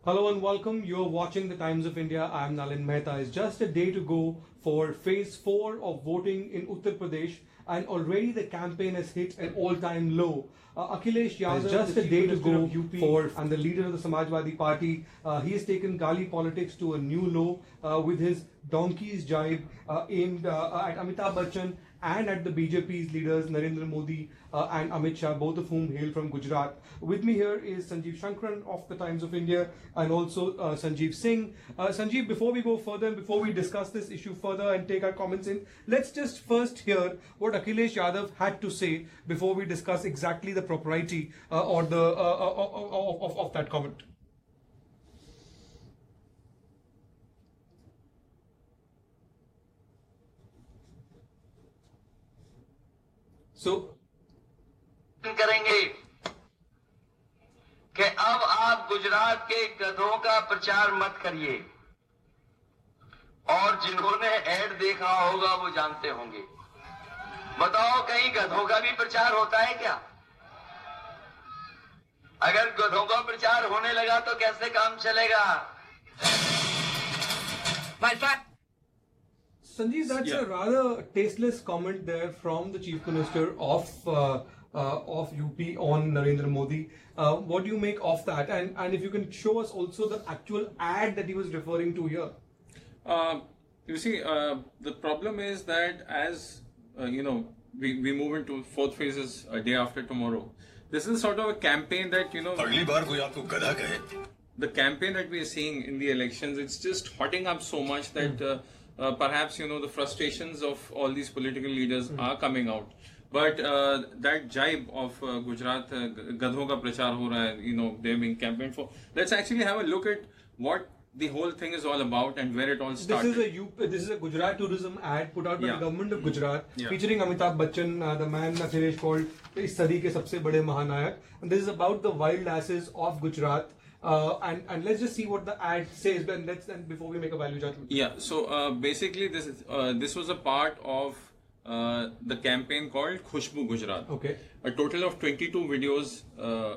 Hello and welcome. You're watching the Times of India. I'm Nalin Mehta. It's just a day to go for phase 4 of voting in Uttar Pradesh, and already the campaign has hit an all-time low. Akhilesh Yadav, it's just a day to go for, and the leader of the Samajwadi Party, he has taken Gaali Politics to a new low with his donkey's jibe aimed at Amitabh Bachchan and at the BJP's leaders Narendra Modi and Amit Shah, both of whom hail from Gujarat. With me here is Sanjeev Shankran of the Times of India and also Sanjeev Singh. Sanjeev, before we go further and before we discuss this issue further and take our comments in, let's just first hear what Akhilesh Yadav had to say before we discuss exactly the propriety or the of that comment. So, करेंगे कि अब आप गुजरात के गधों का प्रचार मत करिए, और जिन्होंने ऐड देखा होगा वो जानते होंगे। बताओ, कहीं गधों का भी प्रचार होता है क्या? अगर गधों का प्रचार होने लगा तो कैसे काम चलेगा? Sanjeev, that's a rather tasteless comment there from the Chief Minister of UP on Narendra Modi. What do you make of that? And if you can show us also the actual ad that he was referring to here. You see, the problem is that as we move into fourth phases a day after tomorrow. This is sort of a campaign that the campaign that we are seeing in the elections, it's just hotting up so much that perhaps the frustrations of all these political leaders are coming out. But that jibe of Gujarat, gadhon ka prachar ho raha hai, they're being campaigned for. Let's actually have a look at what the whole thing is all about and where it all started. This is a Gujarat tourism ad put out by the government of Gujarat, featuring Amitabh Bachchan, the man Akhilesh called is Sadi ke sabse bade mahanayak. And this is about the wild asses of Gujarat. And let's just see what the ad says, and before we make a value judgment. Yeah. So basically, this was a part of the campaign called Khushbu Gujarat. Okay. A total of 22 videos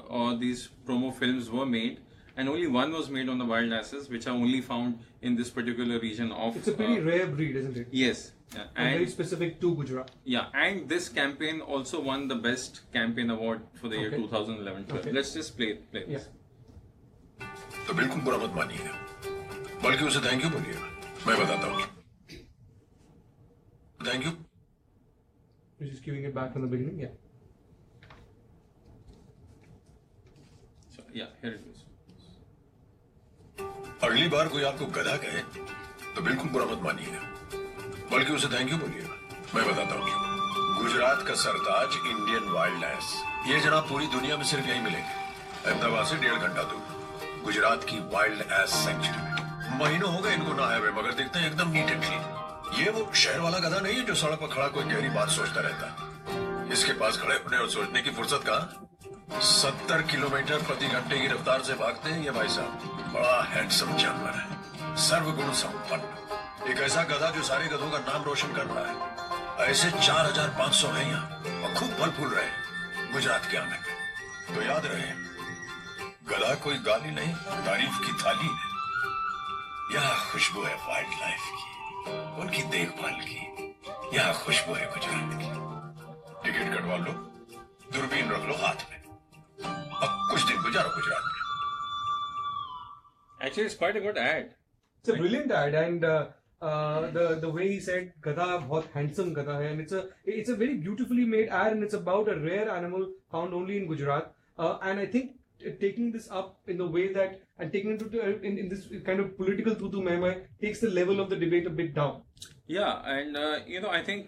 or these promo films were made, and only one was made on the wild asses, which are only found in this particular region of. It's a pretty rare breed, isn't it? Yes. Yeah, and very specific to Gujarat. Yeah, and this campaign also won the best campaign award for the year 2011. Okay. Let's just play this. Yeah. तो बिल्कुल बुरा मत मानिएगा, बल्कि उसे thank you बोलिएगा। मैं बताता हूँ। Thank you. Just queuing it back from the beginning, yeah. So yeah, here it is. अगली बार कोई आपको गधा कहे, तो बिल्कुल बुरा मत मानिएगा, बल्कि उसे थैंक यू बोलिएगा। मैं बताता हूँ। गुजरात का सरताज इंडियन वाइल्ड एस, ये जनाब पूरी दुनिया में सिर्फ यही मिलेंगे। अहमदाबाद से 1.5 घंटा दूर गुजरात की वाइल्ड एस सेंचुरी में। महीनों हो गए इनको नहाए हुए, मगर दिखते हैं एकदम नीट एंड क्लीन। ये वो शहर वाला गधा नहीं है जो सड़क पर खड़ा कोई गहरी बात सोचता रहता है। इसके पास खड़े होने और सोचने की फुर्सत कहाँ? 70 किलोमीटर प्रति घंटे की रफ्तार से भागते हैं ये भाई साहब। बड़ा हैंडसम जानवर है, सर्वगुण संपन्न, एक ऐसा गधा जो सारे गधों का नाम रोशन कर रहा है। ऐसे 4500 हैं यहाँ और खूब फल फूल रहे हैं गुजरात के आने में। तो याद रहे, गधा कोई गाली नहीं, तारीफ की थाली है। यहाँ खुशबू है वाइल्ड लाइफ की, उनकी देखभाल की। यहाँ खुशबू है गुजरात की। टिकट कटवा लो, दूरबीन रख लो हाथ में, अब कुछ दिन गुजारो गुजरात में। Actually, it's quite a good ad. It's a brilliant ad, and the way he said "Gadha, बहुत handsome gadha hai," and it's a very beautifully made ad, and it's about a rare animal found only in Gujarat. And I think taking this up in the way that, and taking it in this kind of political tutu mehmai takes the level of the debate a bit down. Yeah, and I think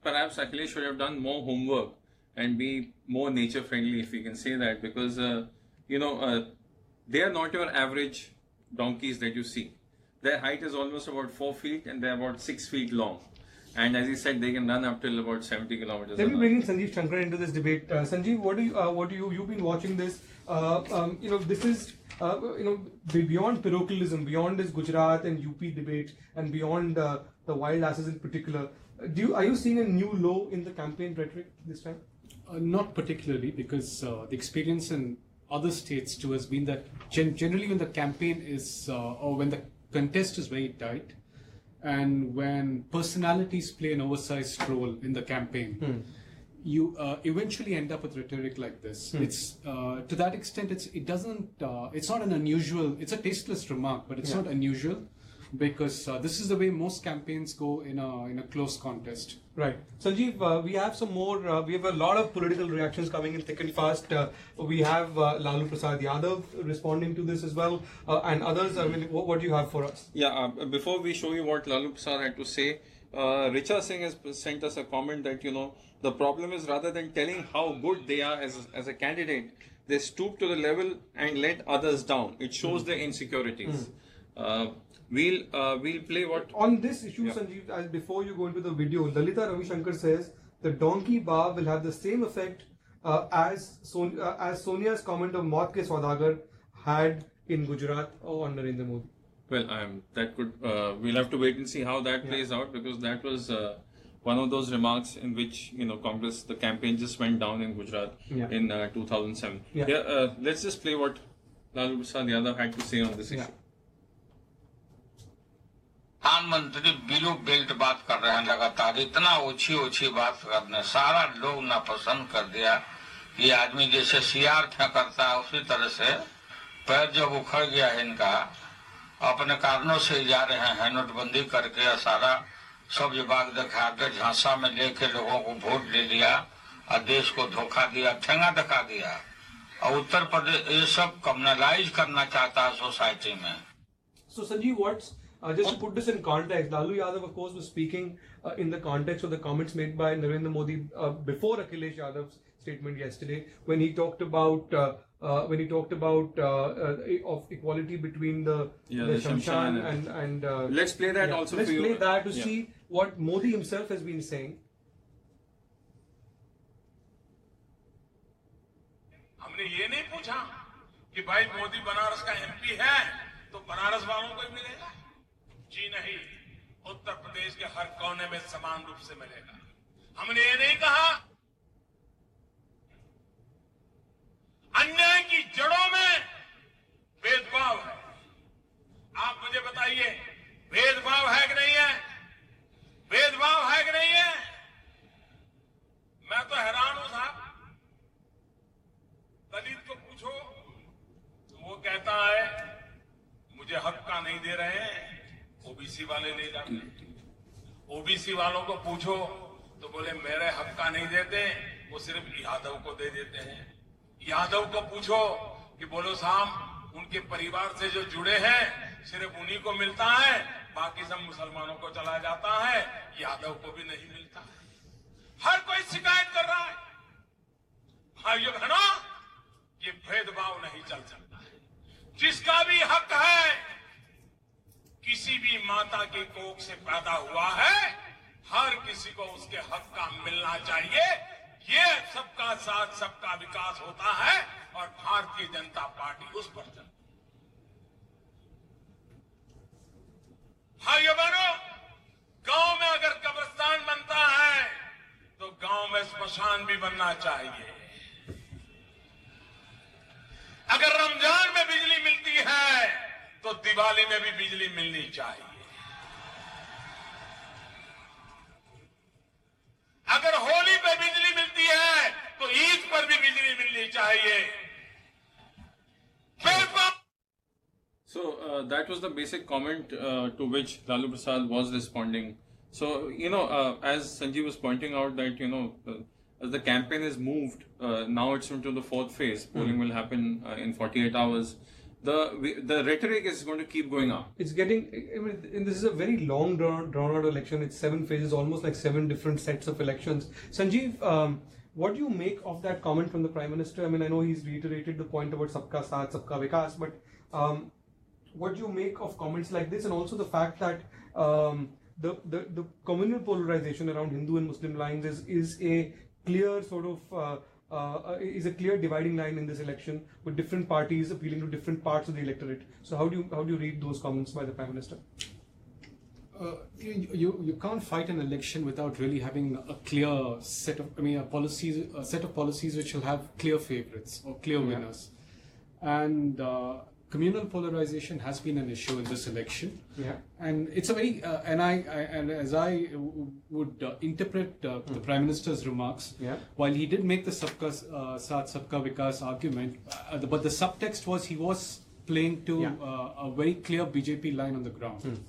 perhaps Akhilesh should have done more homework and be more nature friendly, if we can say that, because they are not your average donkeys that you see. Their height is almost about 4 feet and they're about 6 feet long. And as he said, they can run up till about 70 kilometers. Let me bring in Sanjeev Shankran into this debate. Sanjeev, you've been watching this. This is beyond parochialism, beyond this Gujarat and UP debate, and beyond the wild asses in particular. Are you seeing a new low in the campaign rhetoric this time? Not particularly, because the experience in other states too has been that generally when the campaign is or when the contest is very tight, and when personalities play an oversized role in the campaign, you eventually end up with rhetoric like this. It's to that extent, it's not an unusual. It's a tasteless remark, but it's not unusual, because this is the way most campaigns go in a close contest. Right. Sanjeev, we have some more, we have a lot of political reactions coming in thick and fast. We have Lalu Prasad Yadav responding to this as well, and others. I mean, what do you have for us? Yeah, before we show you what Lalu Prasad had to say, Richa Singh has sent us a comment that, the problem is rather than telling how good they are as a candidate, they stoop to the level and let others down. It shows their insecurities. We'll play what... On this issue, Sanjeev, before you go into the video, Lalita Ravishankar says the donkey bar will have the same effect as Sonia's comment of Maut ke Saudagar had in Gujarat on Narendra Modi. Well, that could... we'll have to wait and see how that plays out, because that was one of those remarks in which, Congress, the campaign just went down in Gujarat in 2007. Let's just play what Lalu Prasad Yadav had to say on this issue. प्रधानमंत्री below belt बात कर रहे हैं लगातार, इतना ओछी बात करने सारा लोग नापसंद कर दिया। ये आदमी जैसे सियार करता है उसी तरह से पैर जब उखड़ गया है इनका, अपने कारणों से जा रहे हैं नोटबंदी करके, सारा सब बाग दिखा के झांसा में लेके लोगों को वोट ले लिया और देश को धोखा दिया, ठेंगा दिखा दिया। और उत्तर प्रदेश ये सब कम्युनलाइज करना चाहता है सोसाइटी में। So Sanjeev, just to put this in context, Lalu Yadav, of course, was speaking in the context of the comments made by Narendra Modi before Akhilesh Yadav's statement yesterday, when he talked about of equality between the Shamshan and let's play that also. Let's for play you. that to see what Modi himself has been saying. हमने ये नहीं पूछा कि भाई मोदी बनारस का MP है तो बनारस वालों को ही मिलेगा। जी नहीं, उत्तर प्रदेश के हर कोने में समान रूप से मिलेगा। हमने ये नहीं कहा अन्याय की जड़ों में भेदभाव है। आप मुझे बताइए, भेदभाव है कि नहीं है? भेदभाव है कि नहीं है? मैं तो हैरान हूं साहब। दलित को पूछो तो वो कहता है मुझे हक का नहीं दे रहे हैं, ओबीसी वाले ले जाते हैं। ओबीसी वालों को पूछो तो बोले मेरे हक का नहीं देते, वो सिर्फ यादव को दे देते हैं। यादव को पूछो कि बोलो साहब उनके परिवार से जो जुड़े हैं सिर्फ उन्हीं को मिलता है, बाकी सब मुसलमानों को चला जाता है, यादव को भी नहीं मिलता है। हर कोई शिकायत कर रहा है। भाइयों बहनों, ये भेदभाव नहीं चल सकता है। जिसका भी हक है, किसी भी माता की कोख से पैदा हुआ है, हर किसी को उसके हक का मिलना चाहिए। ये सबका साथ सबका विकास होता है और भारतीय जनता पार्टी उस पर चलती है। भाइयों बहनों, गांव में अगर कब्रिस्तान बनता है तो गांव में स्मशान भी बनना चाहिए। अगर रमजान में बिजली मिलती है तो दिवाली में भी बिजली मिलनी चाहिए। अगर होली पे बिजली मिलती है तो ईद पर भी बिजली मिलनी चाहिए। So that was the basic comment to which Lalu Prasad was responding. So, as Sanjeev was pointing out that, as the campaign is moved, now it's into the fourth phase. Polling will happen in 48 hours. The rhetoric is going to keep going up. It's getting, and this is a very long drawn out election. It's 7 phases, almost like 7 different sets of elections. Sanjeev, what do you make of that comment from the Prime Minister? I mean, I know he's reiterated the point about Sabka Saath, Sabka Vikas, but what do you make of comments like this, and also the fact that the communal polarization around Hindu and Muslim lines is a clear sort of is a clear dividing line in this election, with different parties appealing to different parts of the electorate. So how do you read those comments by the Prime Minister? You can't fight an election without really having a clear set of, a set of policies which will have clear favorites or clear winners. and communal polarization has been an issue in this election. Yeah. And it's a very and as I would interpret the Prime Minister's remarks, Yeah. while he did make the Sabka Saath Sabka Vikas argument, but the subtext was he was playing to a very clear BJP line on the ground.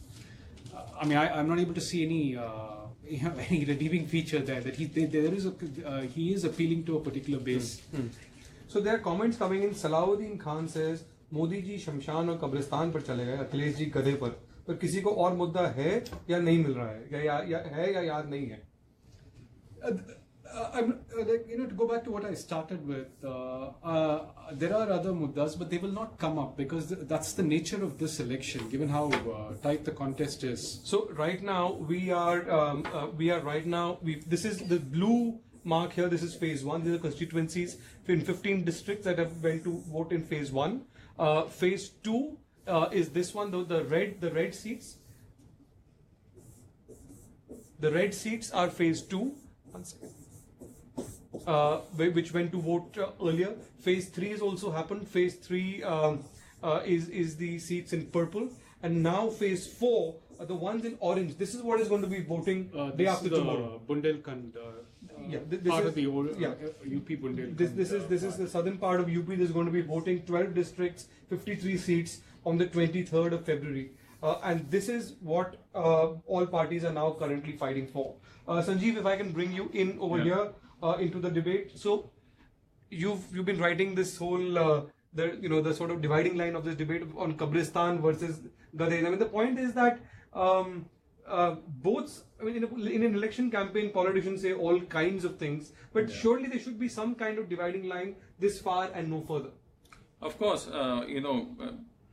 I mean, I'm not able to see any any redeeming feature there. That he is appealing to a particular base. So there are comments coming in. Salahuddin Khan says, Modi ji शमशान और कब्रिस्तान पर चले गए, अखिलेश जी गधे पर किसी को और मुद्दा है या नहीं मिल रहा है, या है या याद नहीं है? To go back to what I started with, there are other muddas, but they will not come up because that's the nature of this election, given how tight the contest is. So right now this is the blue mark here. This is phase 1. These are constituencies in 15 districts that have went to vote in phase 1. Phase 2 is this one, the red seats. The red seats are phase 2. 1 second. Which went to vote earlier. Phase 3 has also happened. Phase 3 is the seats in purple, and now phase 4 are the ones in orange. This is what is going to be voting day after tomorrow. Bundelkhand, this part is, of the old yeah. UP Bundelkhand. This is the southern part of UP. There's going to be voting 12 districts, 53 seats on the 23rd of February. And this is what all parties are now currently fighting for. Sanjeev, if I can bring you in over here into the debate. So you've been writing this whole the sort of dividing line of this debate on Kabristan versus Gadhe. I mean, the point is that both. I mean, in an election campaign, politicians say all kinds of things, but surely there should be some kind of dividing line this far and no further. Of course,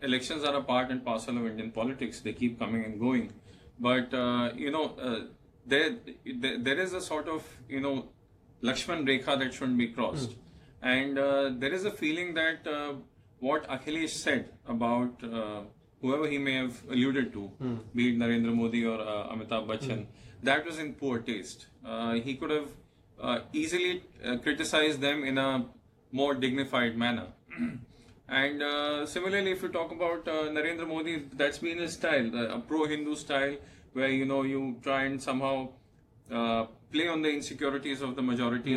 elections are a part and parcel of Indian politics. They keep coming and going, but there is a sort of Lakshman Rekha that shouldn't be crossed, and there is a feeling that what Akhilesh said about whoever he may have alluded to, be it Narendra Modi or Amitabh Bachchan, that was in poor taste. He could have easily criticized them in a more dignified manner. And similarly, if you talk about Narendra Modi, that's been his style, a pro-Hindu style, where you try and somehow play on the insecurities of the majority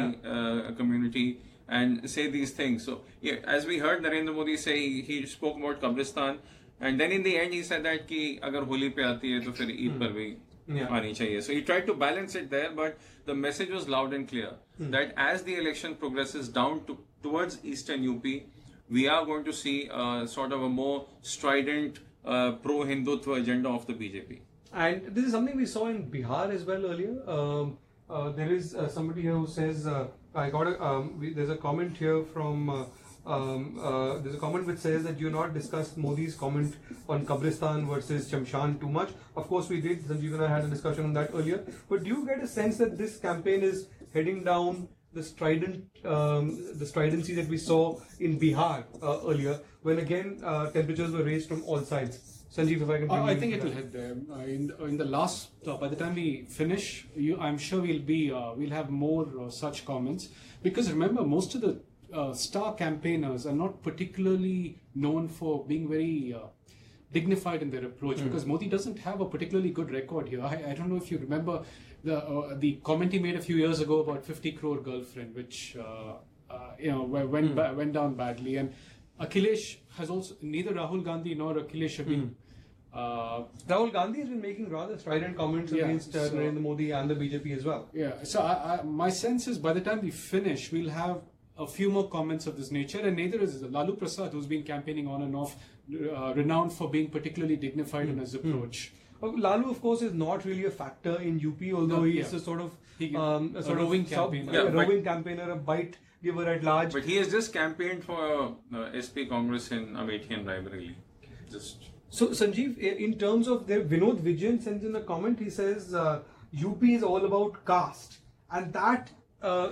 community and say these things. So, as we heard Narendra Modi say, he spoke about Kabristan, and then in the end he said that ki agar Holi pe aati hai to fir Eid par bhi aani chahiye. So he tried to balance it there, but the message was loud and clear that as the election progresses down towards eastern UP, we are going to see sort of a more strident pro-Hindutva agenda of the BJP. And this is something we saw in Bihar as well earlier. There is somebody here who says, there's a comment here from, there's a comment which says that you not discussed Modi's comment on Kabristan versus Shamshan too much. Of course we did, Sanjeev and I had a discussion on that earlier. But do you get a sense that this campaign is heading down the stridency that we saw in Bihar earlier, when again temperatures were raised from all sides? Sanjeev, if I can. I think it will head there. In the last, by the time we finish, I'm sure we'll have more such comments, because remember, most of the star campaigners are not particularly known for being very dignified in their approach, because Modi doesn't have a particularly good record here. I don't know if you remember the comment he made a few years ago about 50 crore girlfriend, which went down badly. And Akhilesh has also, neither Rahul Gandhi nor Akhilesh have been. Rahul Gandhi has been making rather strident comments against Narendra Modi and the BJP as well. Yeah, so my sense is by the time we finish, we'll have a few more comments of this nature, and neither is Lalu Prasad, who's been campaigning on and off, renowned for being particularly dignified in his approach. Lalu, of course, is not really a factor in UP, although he is a sort of a roving campaigner. A roving campaigner, a bite giver at large. But he has just campaigned for SP Congress in Amethi and Raebareli. So, Sanjeev, in terms of Vinod Vijayan sends in a comment, he says UP is all about caste, and that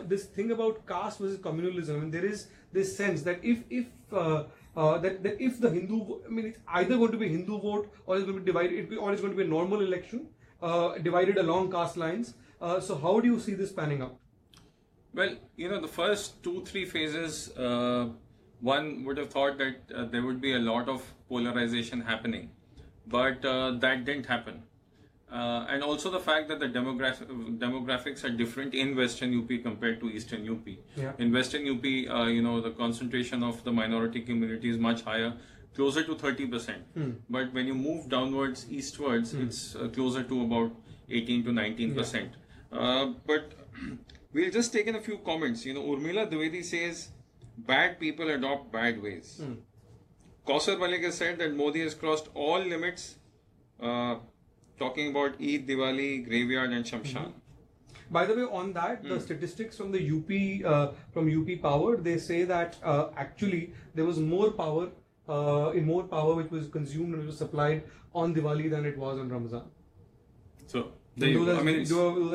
this thing about caste versus communalism. I mean, there is this sense that if the Hindu, I mean, it's either going to be Hindu vote or it's going to be divided, or it's going to be a normal election divided along caste lines. So, how do you see this panning out? Well, the first 2-3 phases one would have thought that there would be a lot of polarization happening, but that didn't happen. And also the fact that the demographics are different in Western UP compared to Eastern UP. Yeah. In Western UP, the concentration of the minority community is much higher, closer to 30%. But when you move downwards, eastwards, it's closer to about 18 to 19%. But we'll just take in a few comments. Urmila Dwivedi says, bad people adopt bad ways. Kausar Malik has said that Modi has crossed all limits, talking about Eid, Diwali, graveyard and Shamshan. By the way, on that, the statistics from the UP Power, they say that actually there was more power which was consumed and it was supplied on Diwali than it was on Ramzan. So, those are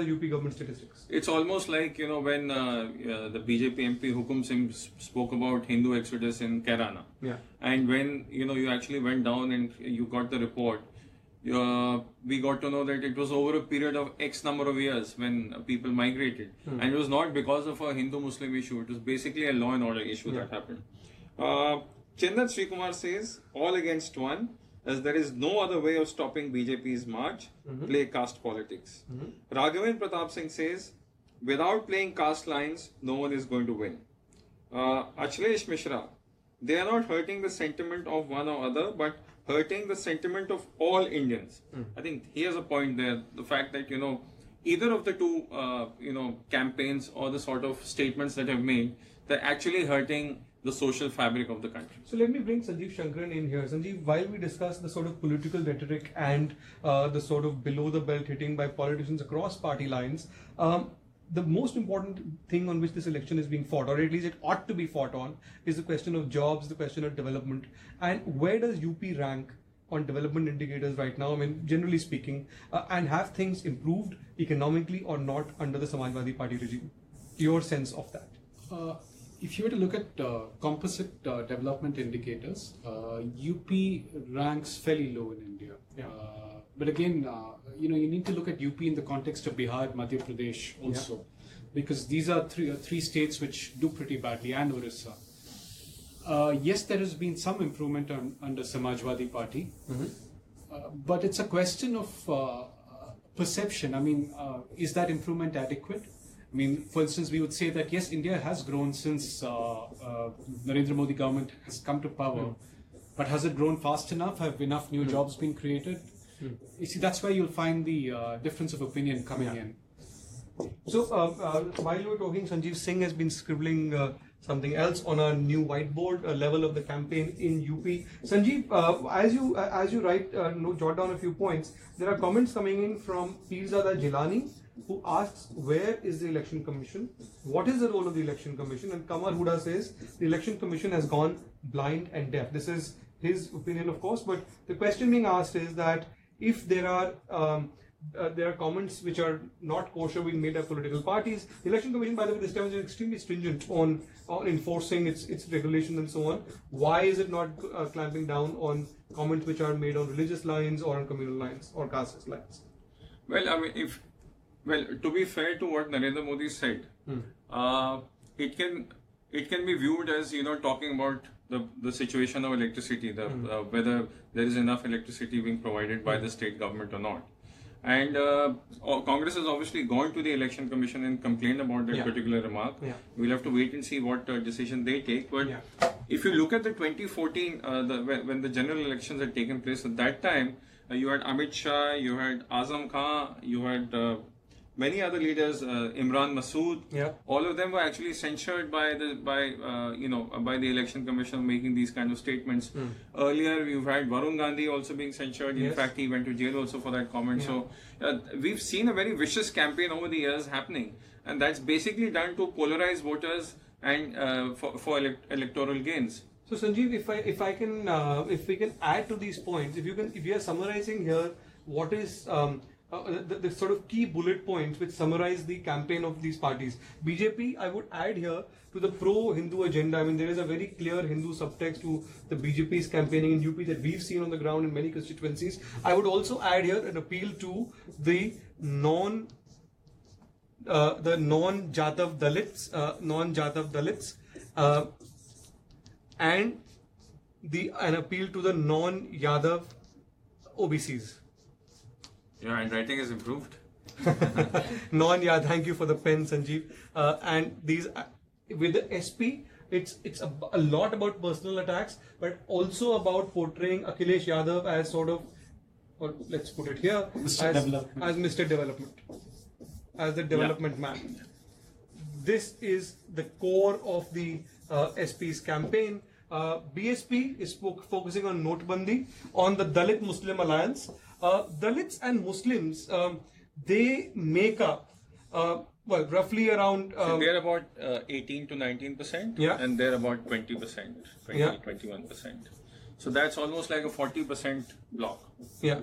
UP government statistics. It's almost like, when the BJP MP Hukum Singh spoke about Hindu exodus in Kairana. Yeah. And when, you actually went down and you got the report, we got to know that it was over a period of X number of years when people migrated. And it was not because of a Hindu-Muslim issue. It was basically a law and order issue that happened. Chindat Srikumar says, all against one, as there is no other way of stopping BJP's march, play caste politics. Raghavendra Pratap Singh says, without playing caste lines, no one is going to win. Achlesh Mishra, they are not hurting the sentiment of one or other, but hurting the sentiment of all Indians. I think he has a point there. The fact that, either of the two, campaigns or the sort of statements that have made, they're actually hurting the social fabric of the country. So let me bring Sanjeev Shankaran in here. Sanjeev, while we discuss the sort of political rhetoric and the sort of below the belt hitting by politicians across party lines, the most important thing on which this election is being fought, or at least it ought to be fought on, is the question of jobs, the question of development. And where does UP rank on development indicators right now? I mean, generally speaking, and have things improved economically or not under the Samajwadi Party regime? Your sense of that? If you were to look at composite development indicators, UP ranks fairly low in India. Yeah. But again, you need to look at UP in the context of Bihar, Madhya Pradesh also, because these are three states which do pretty badly, and Orissa. Yes, there has been some improvement under Samajwadi Party, but it's a question of perception. I mean, is that improvement adequate? I mean, for instance, we would say that yes, India has grown since Narendra Modi government has come to power, but has it grown fast enough? Have enough new jobs been created? You see, that's where you'll find the difference of opinion coming in. So, while you were talking, Sanjeev Singh has been scribbling something else on a new whiteboard, level of the campaign in UP. Sanjeev, as you write, jot down a few points, there are comments coming in from Pirzada Jilani, who asks, where is the Election Commission? What is the role of the Election Commission? And Kamar Huda says, the Election Commission has gone blind and deaf. This is his opinion, of course, but the question being asked is that if there are comments which are not kosher being made by political parties, the Election Commission, by the way, this time is extremely stringent on enforcing its regulations and so on. Why is it not clamping down on comments which are made on religious lines or on communal lines or caste lines? Well, I mean, to be fair to what Narendra Modi said, it can be viewed as talking about the situation of electricity, whether there is enough electricity being provided by the state government or not. And Congress has obviously gone to the Election Commission and complained about that particular remark. We'll have to wait and see what decision they take. But if you look at the 2014, when the general elections had taken place, at that time, you had Amit Shah, you had Azam Khan, you had many other leaders, Imran Masood. All of them were actually censured by the Election Commission making these kind of statements. Earlier, you've had Varun Gandhi also being censured. In fact, he went to jail also for that comment. So we've seen a very vicious campaign over the years happening, and that's basically done to polarize voters and for electoral gains. So Sanjeev, if we can add to these points, if you are summarizing here, what is the sort of key bullet points which summarize the campaign of these parties. BJP, I would add here to the pro-Hindu agenda. I mean, there is a very clear Hindu subtext to the BJP's campaigning in UP that we've seen on the ground in many constituencies. I would also add here an appeal to the non-Jatav Dalits, and an appeal to the non-Yadav OBCs. Your handwriting has improved. Non-Yadav, thank you for the pen, Sanjeev. And these, with the SP, it's a lot about personal attacks, but also about portraying Akhilesh Yadav as sort of, or let's put it here, as Mr. Development, as the development man. This is the core of the SP's campaign. BSP is focusing on Notbandi, on the Dalit Muslim Alliance. Dalits and Muslims, they make up, roughly around... So they're about 18 to 19%, and they're about 20%, 21%. So that's almost like a 40% block. Yeah,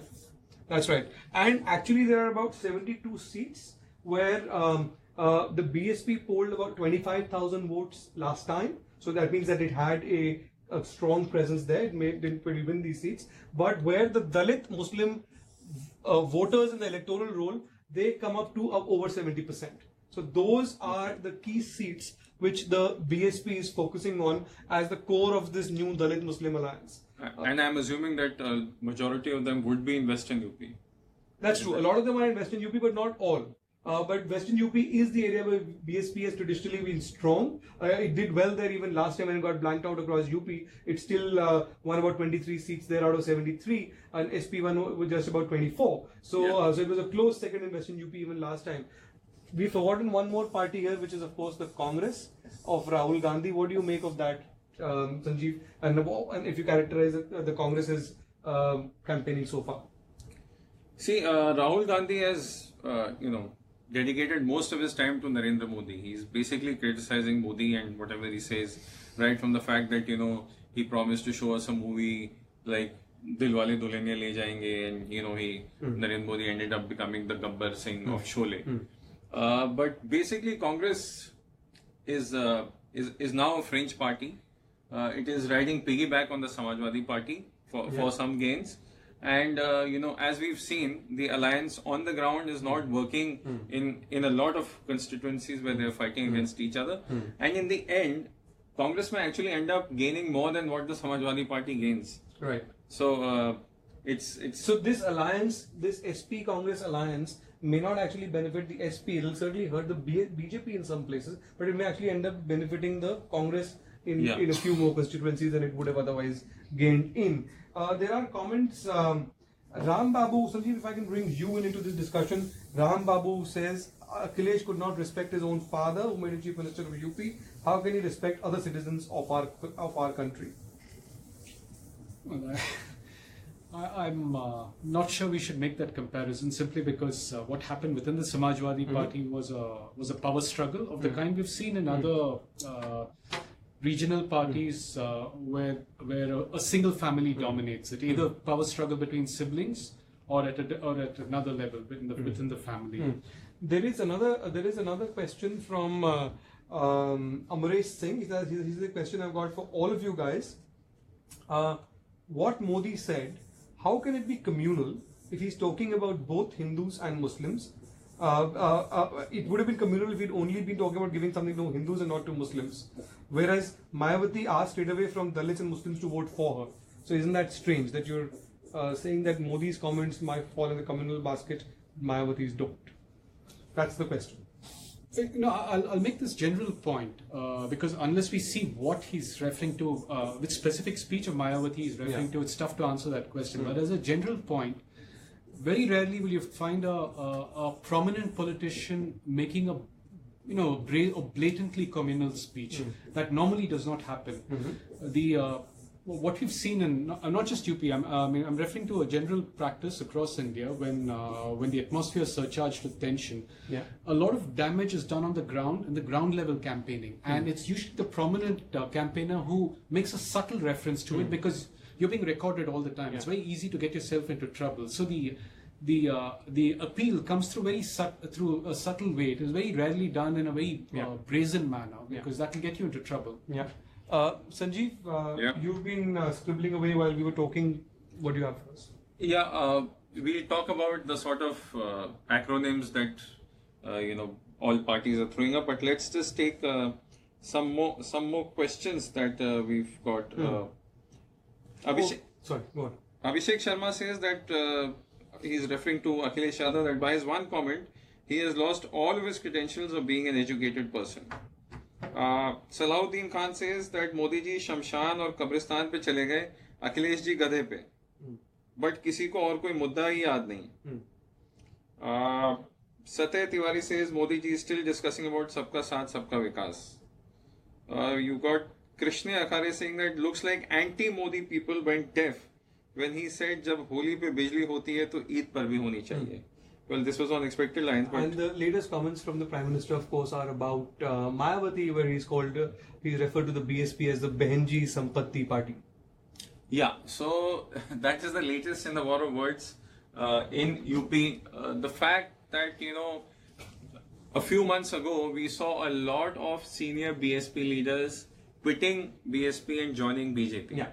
that's right. And actually there are about 72 seats where the BSP polled about 25,000 votes last time. So that means that it had a strong presence there. It didn't win these seats. But where the Dalit Muslim voters in the electoral roll, they come up to over 70%. So those are the key seats which the BSP is focusing on as the core of this new Dalit Muslim Alliance. And I'm assuming that majority of them would be in Western UP. That's true. A lot of them are in Western UP, but not all. But Western UP is the area where BSP has traditionally been strong. It did well there even last time when it got blanked out across UP. It still won about 23 seats there out of 73, and SP won with just about 24. So, so it was a close second in Western UP even last time. We've forgotten one more party here, which is of course the Congress of Rahul Gandhi. What do you make of that, Sanjeev? And if you characterize the Congress as campaigning so far? See, Rahul Gandhi has, dedicated most of his time to Narendra Modi. He's basically criticizing Modi and whatever he says, right from the fact that, he promised to show us a movie like Dilwale Dulhania Le Jayenge, and, Narendra Modi ended up becoming the Gabbar Singh of Sholay. But basically, Congress is now a fringe party. It is riding piggyback on the Samajwadi Party for some gains. And, as we've seen, the alliance on the ground is not working in a lot of constituencies where they're fighting against each other. And in the end, Congress may actually end up gaining more than what the Samajwadi Party gains. Right. So, So this alliance, this SP Congress alliance, may not actually benefit the SP. It will certainly hurt the BJP in some places, but it may actually end up benefiting the Congress in a few more constituencies than it would have otherwise gained in. There are comments. Ram Babu, Sanjeev, if I can bring you into this discussion. Ram Babu says Akhilesh could not respect his own father, who made him Chief Minister of UP. How can he respect other citizens of our country? Well, I'm not sure we should make that comparison, simply because what happened within the Samajwadi Party was a power struggle of the kind we've seen in other regional parties where a single family dominates it, either power struggle between siblings or at another level within the family. There is another question from Amresh Singh. Here's the question I've got for all of you guys. What Modi said, how can it be communal if he's talking about both Hindus and Muslims? It would have been communal if he'd only been talking about giving something to Hindus and not to Muslims. Whereas Mayawati asked straight away from Dalits and Muslims to vote for her. So isn't that strange that you're saying that Modi's comments might fall in the communal basket, Mayawati's don't? That's the question. I'll make this general point because unless we see what he's referring to, which specific speech of Mayawati he's referring to, it's tough to answer that question. But as a general point, very rarely will you find a prominent politician making a blatantly communal speech. That normally does not happen. What we've seen in not just UP, I'm referring to a general practice across India when the atmosphere is surcharged with tension. A lot of damage is done on the ground, in the ground level campaigning, and it's usually the prominent campaigner who makes a subtle reference to it because you're being recorded all the time. It's very easy to get yourself into trouble. So the appeal comes through through a subtle way. It is very rarely done in a very brazen manner because that will get you into trouble. Sanjeev, you've been scribbling away while we were talking. What do you have for us? We'll talk about the sort of acronyms that all parties are throwing up, but let's just take some more questions that we've got. Abhishek, Sorry, go on. Abhishek Sharma says that he's referring to Akhilesh Yadav, that by his one comment, he has lost all of his credentials of being an educated person. Salahuddin Khan says that Modi ji शमशान और कब्रिस्तान पे चले गए, अखिलेश जी गधे पे, but किसी को और कोई मुद्दा ही याद नहीं. Satya Tiwari says Modi ji is still discussing about सबका साथ सबका विकास. You got Krishna Akhare saying that looks like anti-Modi people went deaf when he said जब होली पे बिजली होती है तो ईद पर भी होनी चाहिए. Well, this was on expected lines. But And the latest comments from the Prime Minister, of course, are about Mayawati, where he's referred to the BSP as the Behenji Sampatti Party. yeah, so that is the latest in the war of words in UP. The fact that, a few months ago, we saw a lot of senior BSP leaders quitting BSP and joining BJP. Yeah.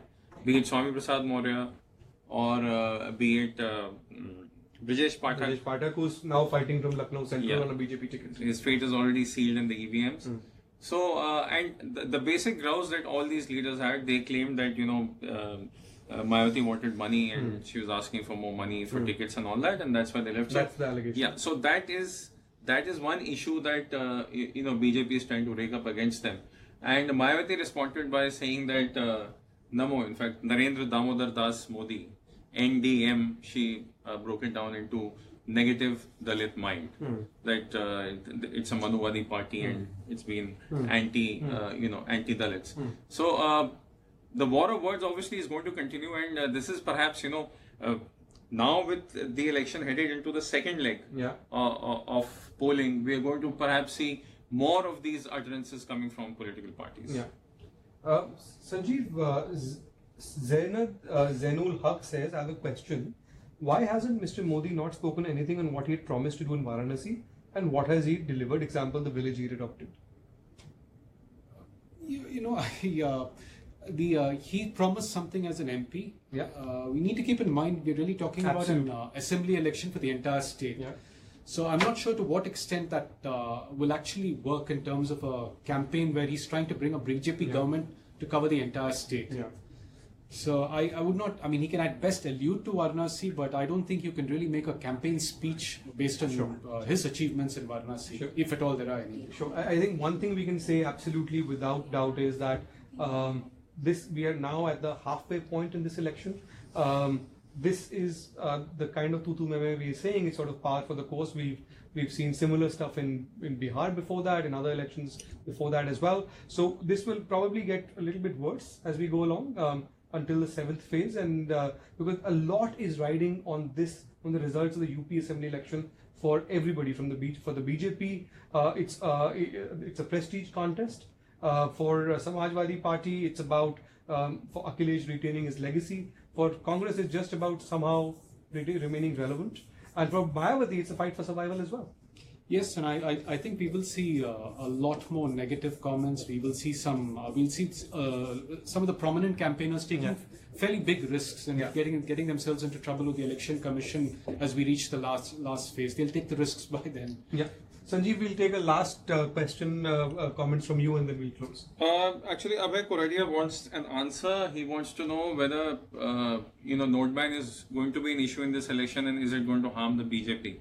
Be it Swami Prasad Maurya or be it Brijesh Pathak. Rajesh Pathak, who's now fighting from Lucknow Central on a BJP ticket. His fate is already sealed in the EVMs. So, and the basic grouse that all these leaders had, they claimed that, Mayawati wanted money and she was asking for more money for tickets and all that, and that's why they left. That's the allegation. Yeah, so that is one issue that, BJP is trying to rake up against them. And Mayawati responded by saying that, Namo, in fact, Narendra Damodar Das Modi, NDM, she broke it down into negative Dalit mind. That it's a Manuwadi party and it's been anti-Dalits. So the war of words obviously is going to continue, and this is perhaps, now with the election headed into the second leg of polling, we are going to perhaps see more of these utterances coming from political parties. Yeah. Sanjeev, Zainul Haq says, I have a question. Why hasn't Mr. Modi not spoken anything on what he had promised to do in Varanasi, and what has he delivered? Example, the village he adopted. He promised something as an MP. Yeah. We need to keep in mind we're really talking Absolutely. about an assembly election for the entire state. Yeah. So I'm not sure to what extent that will actually work in terms of a campaign where he's trying to bring a BJP government to cover the entire state. Yeah. So I would not, he can at best allude to Varanasi, but I don't think you can really make a campaign speech based on his achievements in Varanasi, if at all there are any. Sure. I think one thing we can say absolutely without doubt is that we are now at the halfway point in this election. This is the kind of tutu meme we are saying is sort of par for the course. We've seen similar stuff in Bihar before that, in other elections before that as well. So this will probably get a little bit worse as we go along until the 7th phase, and because a lot is riding on the results of the UP Assembly election for everybody. For the BJP, it's a prestige contest. For Samajwadi Party, it's about for Akhilesh retaining his legacy. For Congress, it's just about somehow remaining relevant. And for Mayawati, it's a fight for survival as well. Yes, and I think we will see a lot more negative comments. We will see some of the prominent campaigners taking fairly big risks and getting themselves into trouble with the Election Commission as we reach the last phase. They'll take the risks by then. Yeah. Sanjeev, we'll take a last question, comments from you, and then we'll close. Actually, Abhay Koradia wants an answer. He wants to know whether, note ban is going to be an issue in this election, and is it going to harm the BJP?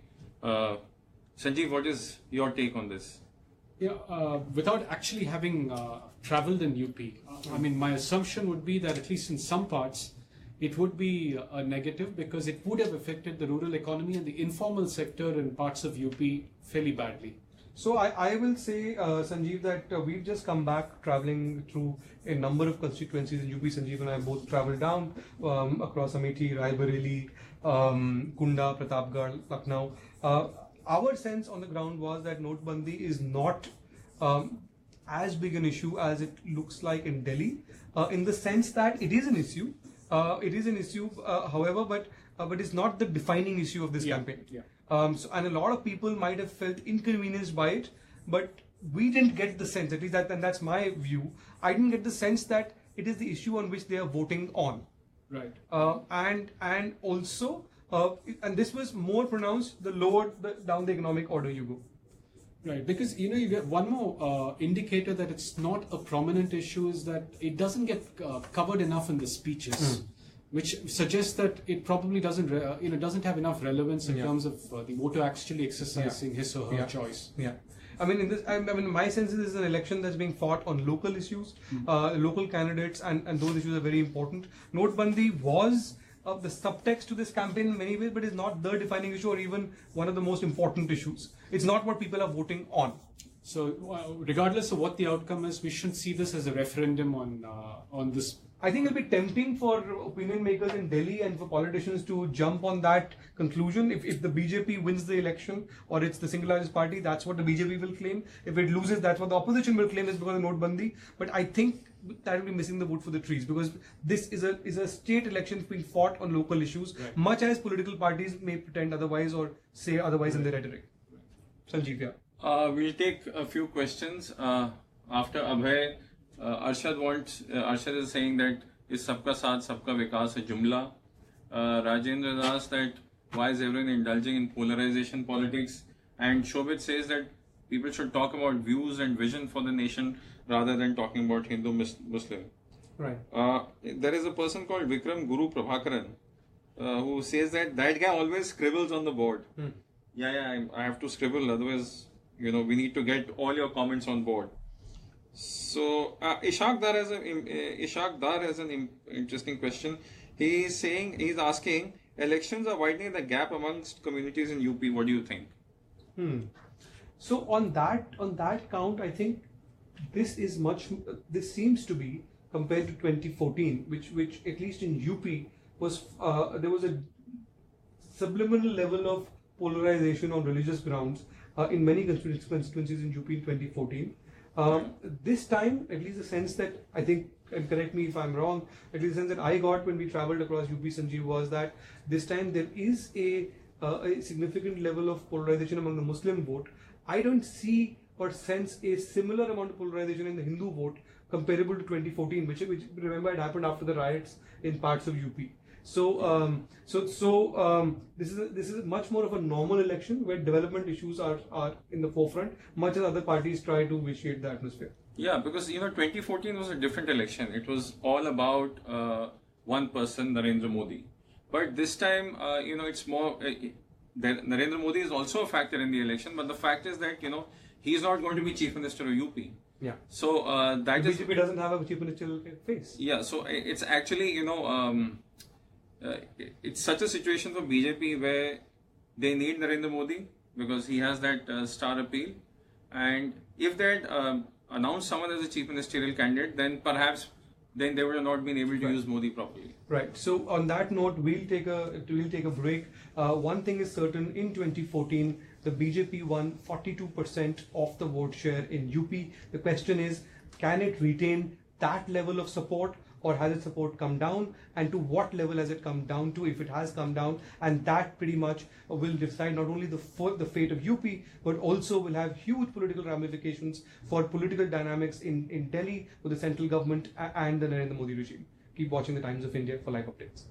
Sanjeev, what is your take on this? Yeah, without actually having traveled in UP, my assumption would be that at least in some parts, it would be a negative because it would have affected the rural economy and the informal sector in parts of UP fairly badly. So I will say, Sanjeev, that we've just come back traveling through a number of constituencies in UP. Sanjeev and I both traveled down across Amethi, Raebareli, Kunda, Pratapgarh, Lucknow. Our sense on the ground was that Notebandi is not as big an issue as it looks like in Delhi, in the sense that it is an issue. However, but it's not the defining issue of this campaign. Yeah. And a lot of people might have felt inconvenienced by it, but we didn't get the sense, at least and that's my view, I didn't get the sense that it is the issue on which they are voting on. Right. And also, and this was more pronounced the lower down the economic order you go. Right, because you get one more indicator that it's not a prominent issue is that it doesn't get covered enough in the speeches, which suggests that it probably doesn't have enough relevance in terms of the voter actually exercising his or her choice. Yeah. I mean, my sense is this is an election that's being fought on local issues, local candidates, and those issues are very important. Notebandi was the subtext to this campaign in many ways, but is not the defining issue or even one of the most important issues. It's not what people are voting on. So, regardless of what the outcome is, we shouldn't see this as a referendum on this. I think it'll be tempting for opinion makers in Delhi and for politicians to jump on that conclusion. If the BJP wins the election or it's the single largest party, that's what the BJP will claim. If it loses, that's what the opposition will claim is because of Notebandi. But I think that will be missing the wood for the trees because this is a state election being fought on local issues, much as political parties may pretend otherwise or say otherwise in their rhetoric. Sanjeev, yeah. We'll take a few questions after Abhay. Arshad is saying that is sabka saath sabka vikas a jumla. Rajendra has asked that why is everyone indulging in polarization politics, and Shobit says that people should talk about views and vision for the nation rather than talking about Hindu Muslim. Right. There is a person called Vikram Guru Prabhakaran who says that guy always scribbles on the board. I have to scribble, otherwise we need to get all your comments on board. So Ishaq Dar has an interesting question. He's asking, elections are widening the gap amongst communities in UP. What do you think? So on that count, I think this seems to be compared to 2014, which at least in UP was there was a subliminal level of polarization on religious grounds in many constituencies in UP in 2014. This time, at least the sense that I think, and correct me if I'm wrong, at least the sense that I got when we traveled across UP, Sanjeev, was that this time there is a significant level of polarization among the Muslim vote. I don't see or sense a similar amount of polarization in the Hindu vote comparable to 2014, which remember had happened after the riots in parts of UP. So this is much more of a normal election where development issues are in the forefront, much as other parties try to vitiate the atmosphere. Yeah, because 2014 was a different election. It was all about one person, Narendra Modi. But this time, it's more. Narendra Modi is also a factor in the election, but the fact is that he's not going to be chief minister of UP. Yeah. So that is. BJP doesn't have a chief ministerial face. Yeah. So it's actually it's such a situation for BJP where they need Narendra Modi because he has that star appeal, and if they had announced someone as a chief ministerial candidate, then perhaps they would have not been able to use Modi properly. Right. So on that note, we'll take a break. One thing is certain: in 2014, the BJP won 42% of the vote share in UP. The question is, can it retain that level of support, or has its support come down, and to what level has it come down to, if it has come down? And that pretty much will decide not only the fate of UP, but also will have huge political ramifications for political dynamics in Delhi with the central government and the Narendra Modi regime. Keep watching the Times of India for live updates.